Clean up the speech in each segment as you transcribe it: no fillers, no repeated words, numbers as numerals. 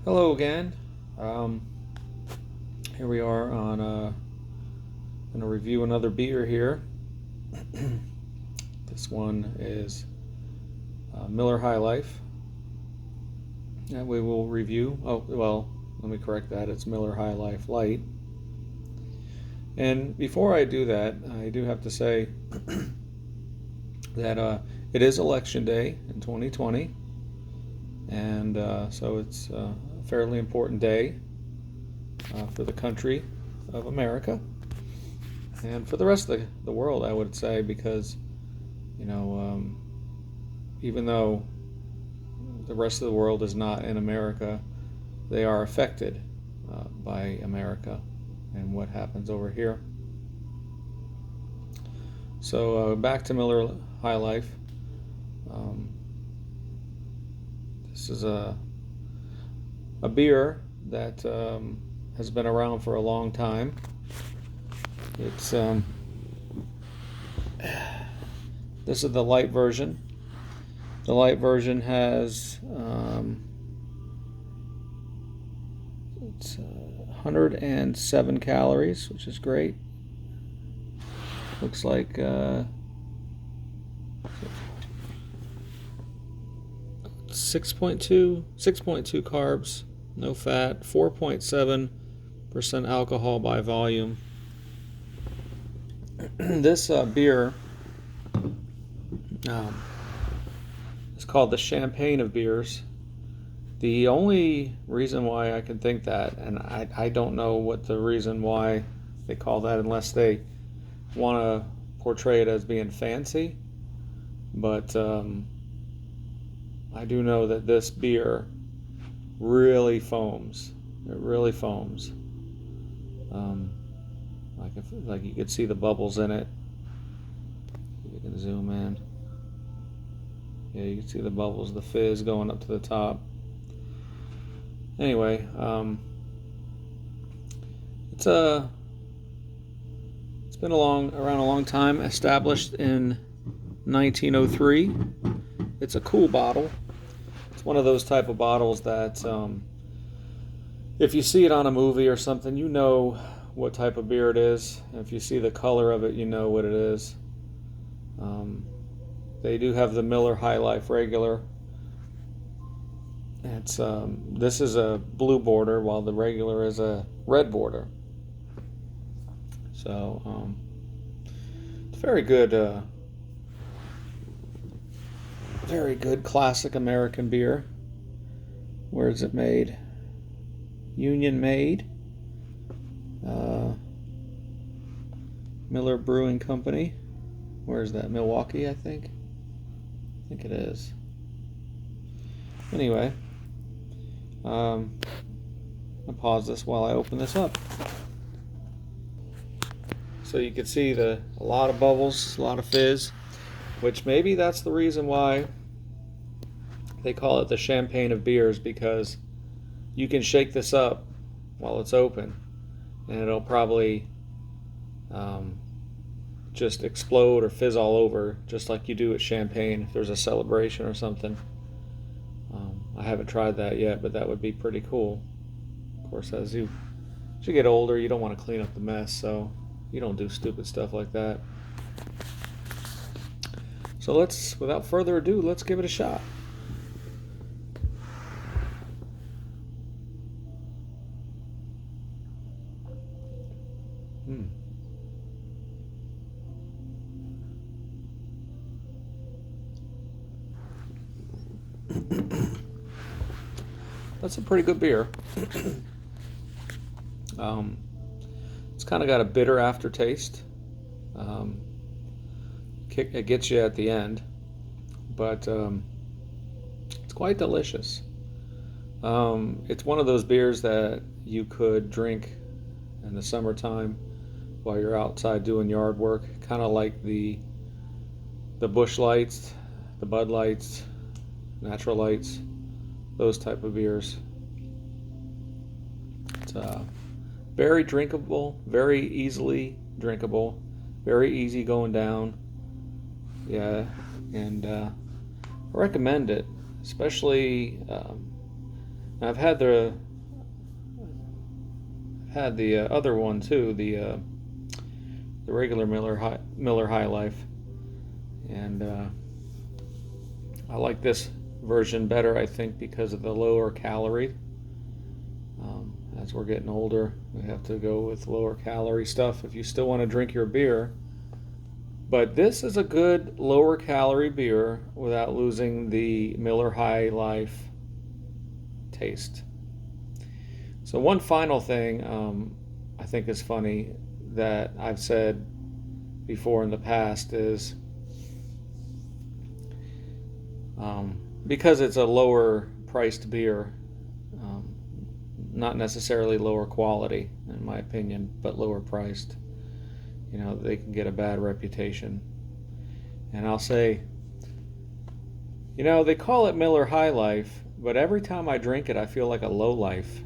Hello again. Um, Here we are on going to review another beer here. This one is Miller High Life. And we will review. Oh, well, let me correct that. It's Miller High Life Light. And before I do that, I do have to say that it is Election Day in 2020, and so it's a fairly important day for the country of America and for the rest of the world, I would say, because you know, even though the rest of the world is not in America, they are affected by America and what happens over here. So back to Miller High Life. Um, this is a beer that has been around for a long time. It's this is the light version. The light version has it's 107 calories, which is great. Looks like 6.2 carbs, no fat, 4.7% alcohol by volume. This beer is called the champagne of beers. The only reason why I can think that, and I don't know what the reason why they call that unless they want to portray it as being fancy, but I do know that this beer really foams. It really foams. Like you could see the bubbles in it. You can zoom in. Yeah, you can see the bubbles, the fizz going up to the top. Anyway, it's been around a long time. Established in 1903. It's a cool bottle. It's one of those type of bottles that if you see it on a movie or something, you know what type of beer it is. If you see the color of it, you know what it is. They do have the Miller High Life regular. It's this is a blue border, while the regular is a red border. So it's very good classic American beer. Where is it made? Union made. Miller Brewing Company. Where is that? Milwaukee, I think. I think it is. Anyway, I'll pause this while I open this up. So you can see a lot of bubbles, a lot of fizz, which maybe that's the reason why they call it the champagne of beers, because you can shake this up while it's open and it'll probably just explode or fizz all over, just like you do at champagne if there's a celebration or something. I haven't tried that yet, but that would be pretty cool. Of course, as you get older, you don't want to clean up the mess, so you don't do stupid stuff like that. So without further ado, let's give it a shot. That's a pretty good beer. It's kind of got a bitter aftertaste. It gets you at the end, but it's quite delicious. It's one of those beers that you could drink in the summertime while you're outside doing yard work, kind of like the Busch Lights, the Bud Lights, Natural Lights, those type of beers. It's very drinkable, very easily drinkable, very easy going down. Yeah, and I recommend it, especially I've had the other one too, the regular Miller High Life, and I like this version better, I think, because of the lower calorie. As we're getting older, we have to go with lower calorie stuff if you still want to drink your beer. But this is a good lower calorie beer without losing the Miller High Life taste. So one final thing I think is funny that I've said before in the past is because it's a lower priced beer, not necessarily lower quality in my opinion, but lower priced, they can get a bad reputation. And I'll say, they call it Miller High Life, but every time I drink it I feel like a low life,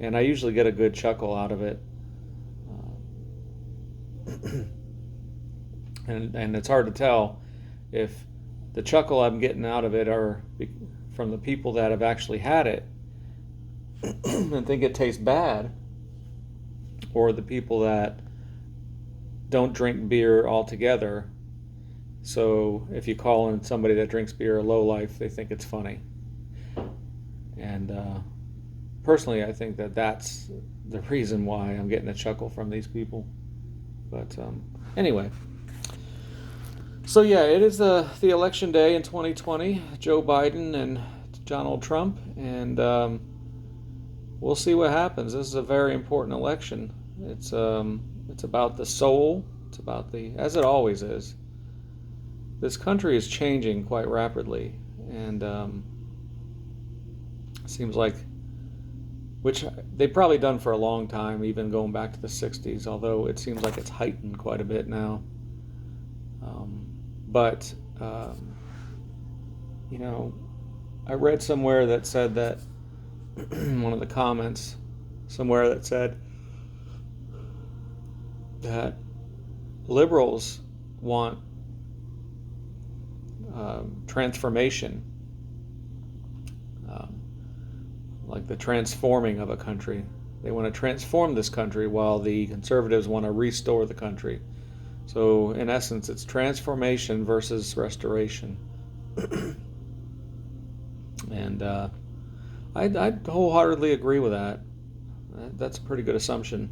and I usually get a good chuckle out of it. And it's hard to tell if the chuckle I'm getting out of it are from the people that have actually had it and think it tastes bad, or the people that don't drink beer altogether. So if you call in somebody that drinks beer a low life, they think it's funny. And personally, I think that that's the reason why I'm getting a chuckle from these people. But anyway, so yeah, it is the election day in 2020, Joe Biden and Donald Trump, and we'll see what happens. This is a very important election. It's about the soul. It's about as it always is. This country is changing quite rapidly, and seems like, which they've probably done for a long time, even going back to the 60s, although it seems like it's heightened quite a bit now. But I read somewhere that said that, one of the comments somewhere that said that liberals want transformation, like the transforming of a country. They want to transform this country, while the conservatives want to restore the country. So in essence, it's transformation versus restoration. And I wholeheartedly agree with that. That's a pretty good assumption.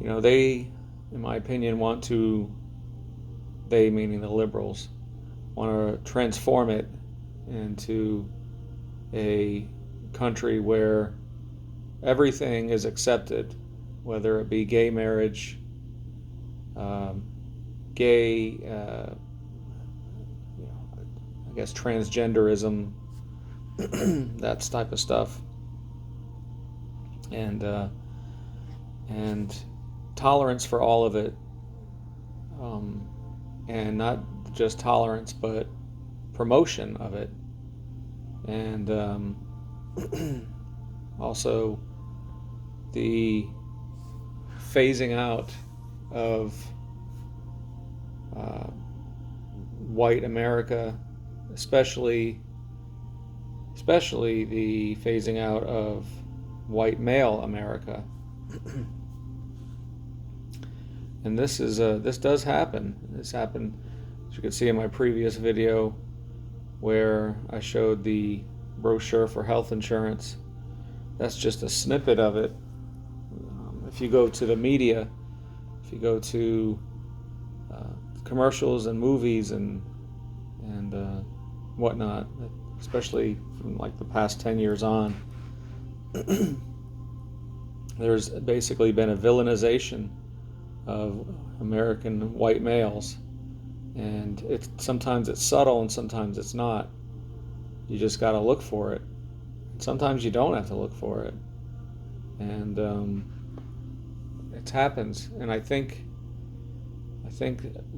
They, in my opinion, they meaning the liberals, want to transform it into a country where everything is accepted, whether it be gay marriage, gay, I guess transgenderism, that type of stuff, and tolerance for all of it, and not just tolerance, but promotion of it, and also the phasing out of white America, especially the phasing out of white male America. And this does happen. This happened, as you could see in my previous video, where I showed the brochure for health insurance. That's just a snippet of it. If you go to the media, if you go to commercials and movies and whatnot, especially from like the past 10 years on, there's basically been a villainization of American white males, and sometimes it's subtle and sometimes it's not. You just got to look for it. Sometimes you don't have to look for it, and it happens. And I think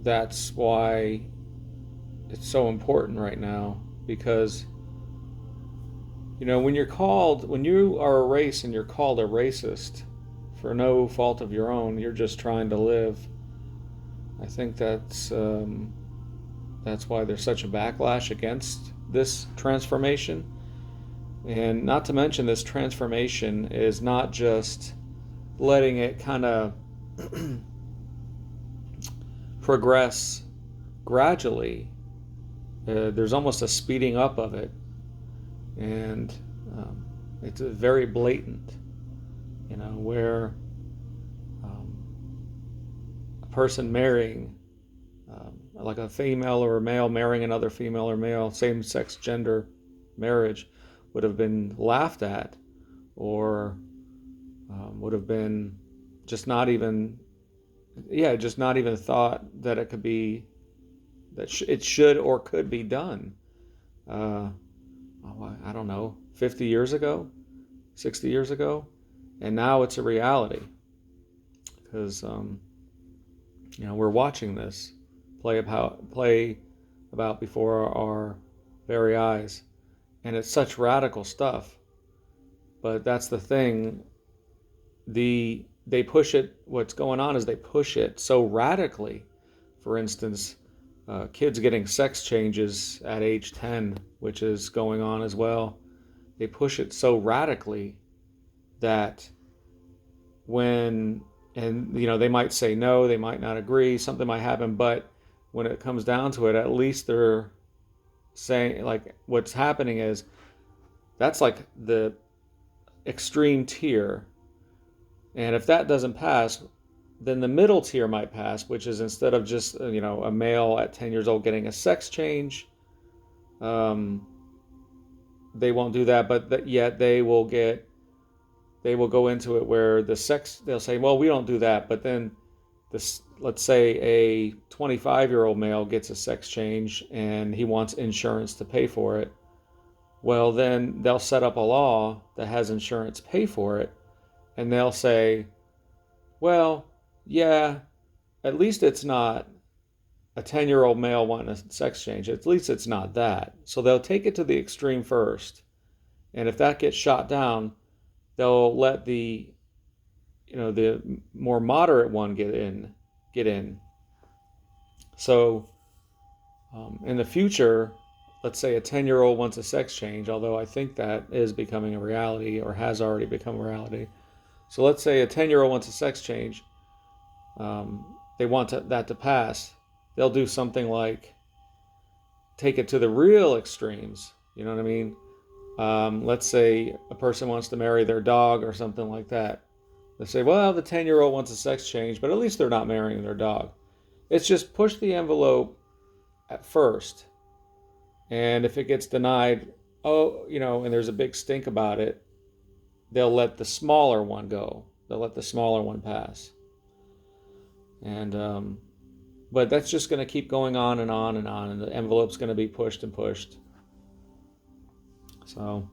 that's why it's so important right now, because when you are a race and you're called a racist for no fault of your own, you're just trying to live. I think that's why there's such a backlash against this transformation. And not to mention, this transformation is not just letting it kind of progress gradually. There's almost a speeding up of it, and it's very blatant, where a person marrying, like a female or a male marrying another female or male, same-sex gender marriage, would have been laughed at, or would have been just not even thought that it could be, that it should or could be done. I don't know, 50 years ago, 60 years ago, and now it's a reality, because we're watching this play about before our very eyes, and it's such radical stuff. But that's the thing. They push it. What's going on is they push it so radically. For instance, kids getting sex changes at age 10, which is going on as well. They push it so radically that they might say no, they might not agree, something might happen, but when it comes down to it, at least they're saying, like, what's happening is, that's like the extreme tier. And if that doesn't pass, then the middle tier might pass, which is, instead of just a male at 10 years old getting a sex change, they won't do that, but yet they will go into it where they'll say, well, we don't do that, but then let's say a 25-year-old male gets a sex change and he wants insurance to pay for it. Well, then they'll set up a law that has insurance pay for it, and they'll say, well, yeah, at least it's not a 10-year-old male wanting a sex change. At least it's not that. So they'll take it to the extreme first, and if that gets shot down, they'll let the more moderate one get in. So in the future, let's say a 10-year-old wants a sex change, although I think that is becoming a reality, or has already become a reality. So let's say a 10-year-old wants a sex change. They want that to pass. They'll do something like take it to the real extremes. You know what I mean? Let's say a person wants to marry their dog or something like that. They say, well, the 10-year-old wants a sex change, but at least they're not marrying their dog. It's just push the envelope at first. And if it gets denied, and there's a big stink about it, they'll let the smaller one go. They'll let the smaller one pass. And but that's just going to keep going on and on and on, and the envelope's going to be pushed and pushed. So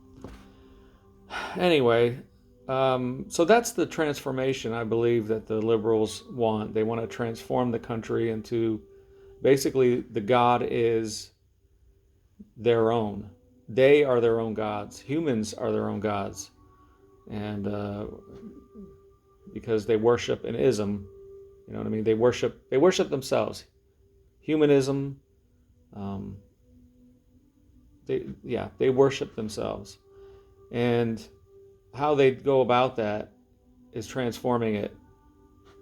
anyway, so that's the transformation I believe that the liberals want. They want to transform the country into, basically, the God is their own. They are their own gods. Humans are their own gods. And because they worship an ism, you know what I mean? They worship themselves. Humanism, they worship themselves. And how they go about that is transforming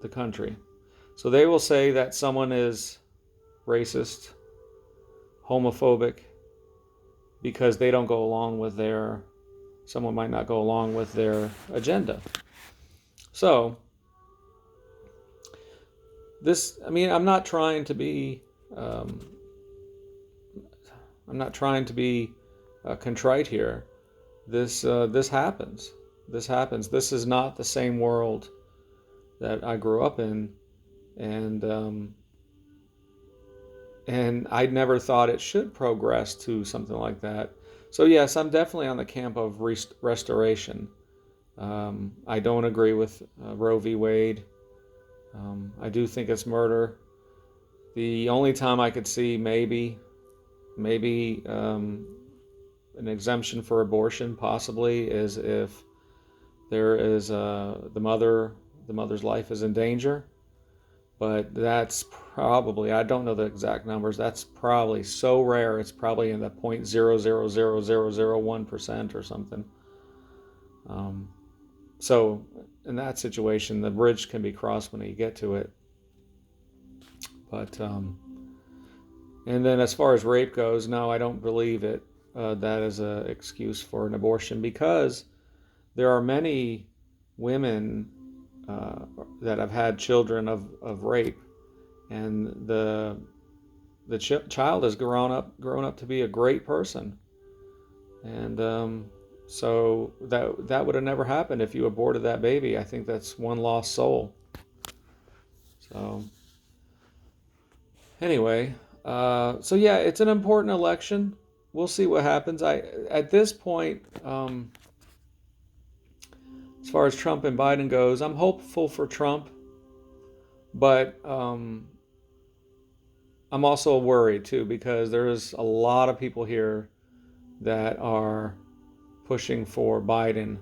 the country. So they will say that someone is racist, homophobic, because they don't go along with someone might not go along with their agenda. So I'm not trying to be contrite here. This happens. This is not the same world that I grew up in, and I never thought it should progress to something like that. So yes, I'm definitely on the camp of restoration. I don't agree with Roe v. Wade. I do think it's murder. The only time I could see maybe an exemption for abortion possibly is if there is the mother's life is in danger. but that's probably, I don't know the exact numbers. That's probably so rare. It's probably in the 0.000001% or something. Um, so in that situation, the bridge can be crossed when you get to it. But and then as far as rape goes, no, I don't believe it. That is an excuse for an abortion, because there are many women that have had children of rape, and the child has grown up to be a great person, and so that would have never happened if you aborted that baby. I think that's one lost soul. So anyway, so yeah, it's an important election. We'll see what happens. At this point, as far as Trump and Biden goes, I'm hopeful for Trump, but I'm also worried too, because there's a lot of people here that are pushing for Biden.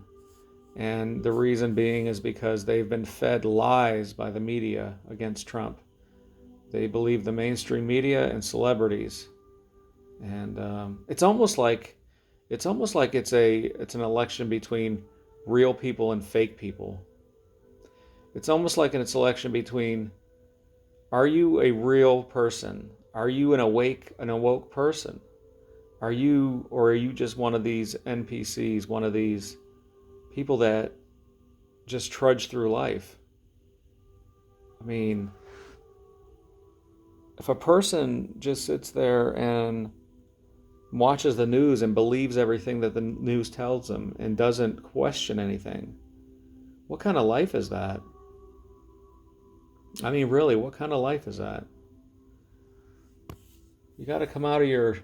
And the reason being is because they've been fed lies by the media against Trump. They believe the mainstream media and celebrities, and it's an election between real people and fake people. It's almost like an election between, are you a real person? Are you an awoke person? Or are you just one of these NPCs, one of these people that just trudge through life? I mean, if a person just sits there and watches the news and believes everything that the news tells them and doesn't question anything, what kind of life is that? I mean, really, what kind of life is that? You got to come out of your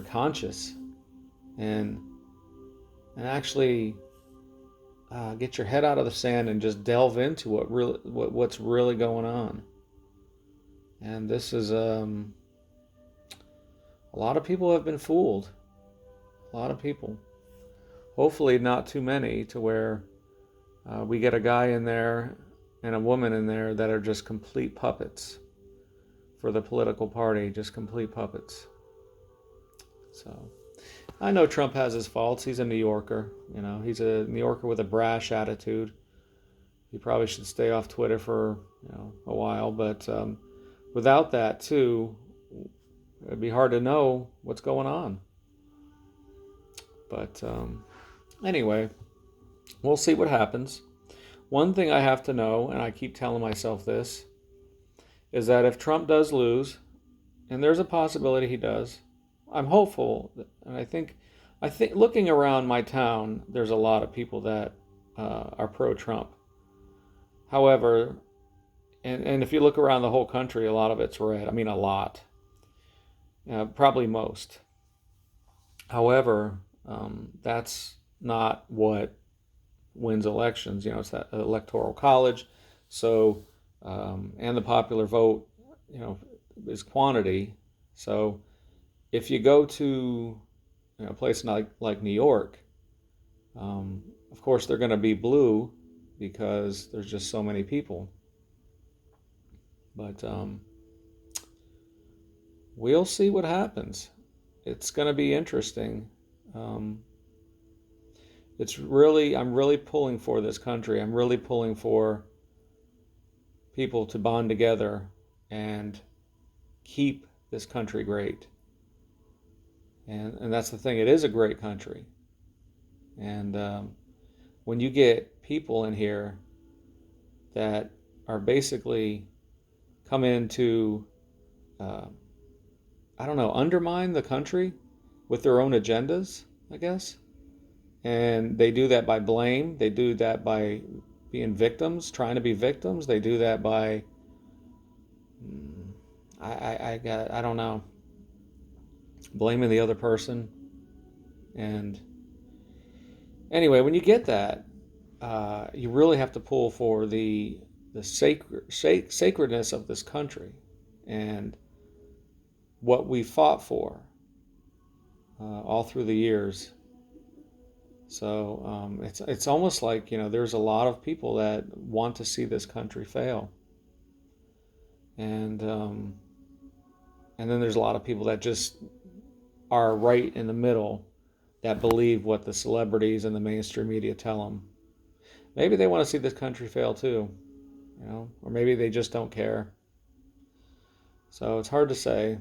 conscious and actually get your head out of the sand and just delve into what's really going on. And this is a lot of people have been fooled. A lot of people. Hopefully, not too many to where we get a guy in there and a woman in there that are just complete puppets for the political party, just complete puppets. So I know Trump has his faults. He's a New Yorker. He's a New Yorker with a brash attitude. He probably should stay off Twitter for a while. But without that, too, it'd be hard to know what's going on. But anyway, we'll see what happens. One thing I have to know, and I keep telling myself this, is that if Trump does lose, and there's a possibility he does, I'm hopeful, and I think looking around my town, there's a lot of people that are pro-Trump. However, and if you look around the whole country, a lot of it's red. I mean, a lot. Probably most. However, that's not what wins elections. It's that electoral college. So, and the popular vote, is quantity. So, if you go to a place like New York, of course they're going to be blue because there's just so many people. But we'll see what happens. It's going to be interesting. I'm really pulling for this country. I'm really pulling for people to bond together and keep this country great. And that's the thing. It is a great country. And when you get people in here that are basically come in to, undermine the country with their own agendas, I guess. And they do that by blame. They do that by being victims, trying to be victims. They do that by, I don't know, blaming the other person. And anyway, when you get that, you really have to pull for the sacredness of this country and what we fought for all through the years. So it's almost like there's a lot of people that want to see this country fail, and then there's a lot of people that just are right in the middle, that believe what the celebrities and the mainstream media tell them. Maybe they want to see this country fail too, or maybe they just don't care. So it's hard to say,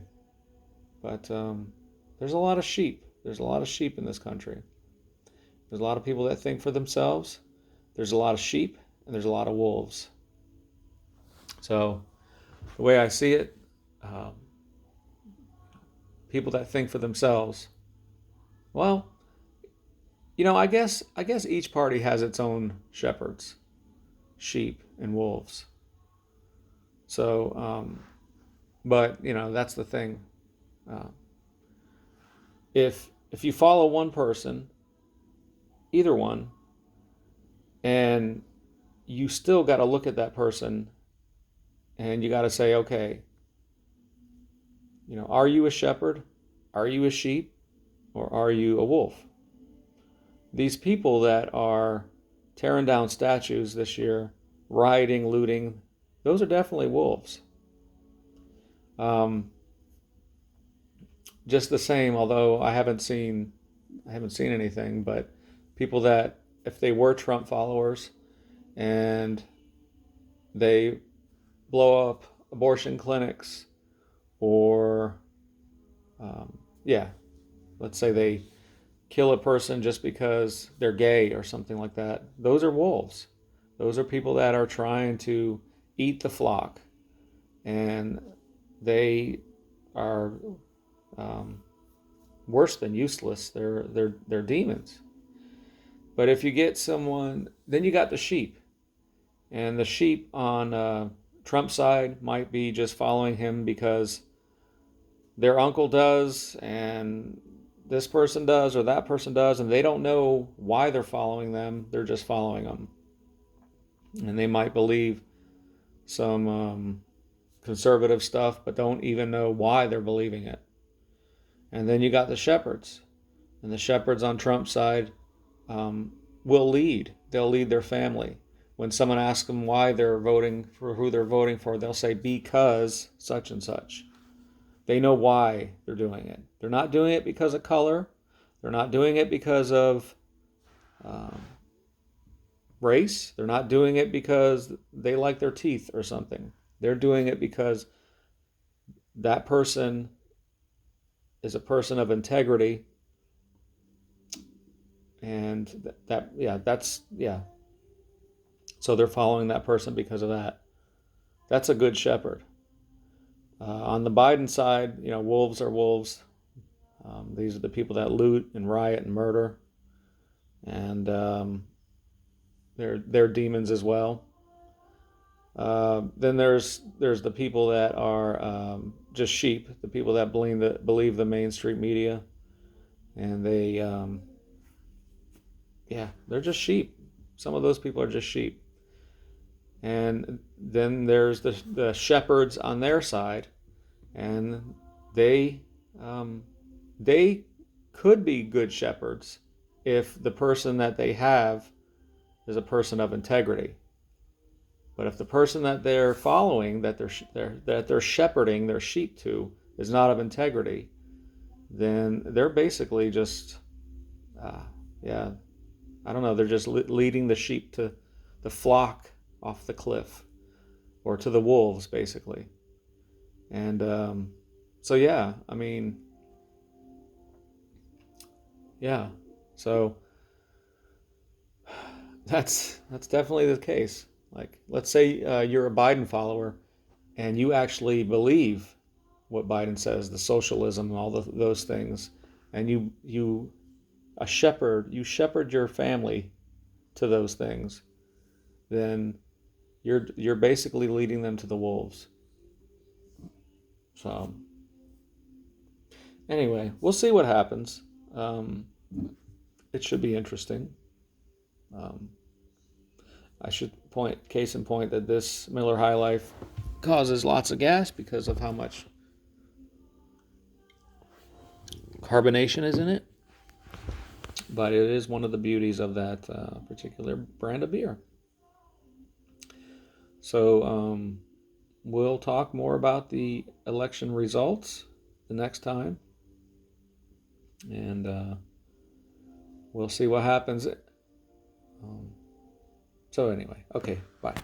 but there's a lot of sheep. There's a lot of sheep in this country. There's a lot of people that think for themselves. There's a lot of sheep, and there's a lot of wolves. So the way I see it, um, people that think for themselves, well, I guess each party has its own shepherds, sheep, and wolves. So, but that's the thing. Uh, if you follow one person, either one, and you still got to look at that person, and you got to say, okay, are you a shepherd? Are you a sheep? Or are you a wolf? These people that are tearing down statues this year, rioting, looting, those are definitely wolves. Just the same, although I haven't seen anything, but people that, if they were Trump followers and they blow up abortion clinics, or let's say they kill a person just because they're gay or something like that, those are wolves. Those are people that are trying to eat the flock, and they are worse than useless. They're demons. But if you get someone, then you got the sheep, and the sheep on Trump's side might be just following him because their uncle does, and this person does, or that person does, and they don't know why they're following them. They're just following them, and they might believe some conservative stuff, but don't even know why they're believing it. And then you got the shepherds, and the shepherds on Trump's side will lead. They'll lead their family. When someone asks them why they're voting for who they're voting for, they'll say because such and such. They know why they're doing it. They're not doing it because of color. They're not doing it because of race. They're not doing it because they like their teeth or something. They're doing it because that person is a person of integrity, and that's. So they're following that person because of that. That's a good shepherd. On the Biden side, wolves are wolves. These are the people that loot and riot and murder, and they're demons as well. Then there's the people that are just sheep, the people that believe the mainstream media, and they're just sheep. Some of those people are just sheep. And then there's the shepherds on their side, and they could be good shepherds if the person that they have is a person of integrity. But if the person that they're following, that they're shepherding their sheep to, is not of integrity, then they're basically just I don't know, they're just leading the sheep to the flock off the cliff, or to the wolves, basically. And so so that's definitely the case. Like, let's say you're a Biden follower, and you actually believe what Biden says, the socialism and all those things, and you shepherd your family to those things, then you're basically leading them to the wolves. So anyway, we'll see what happens. It should be interesting. I should case in point that this Miller High Life causes lots of gas because of how much carbonation is in it. But it is one of the beauties of that particular brand of beer. So we'll talk more about the election results the next time, and we'll see what happens. So anyway, okay, bye.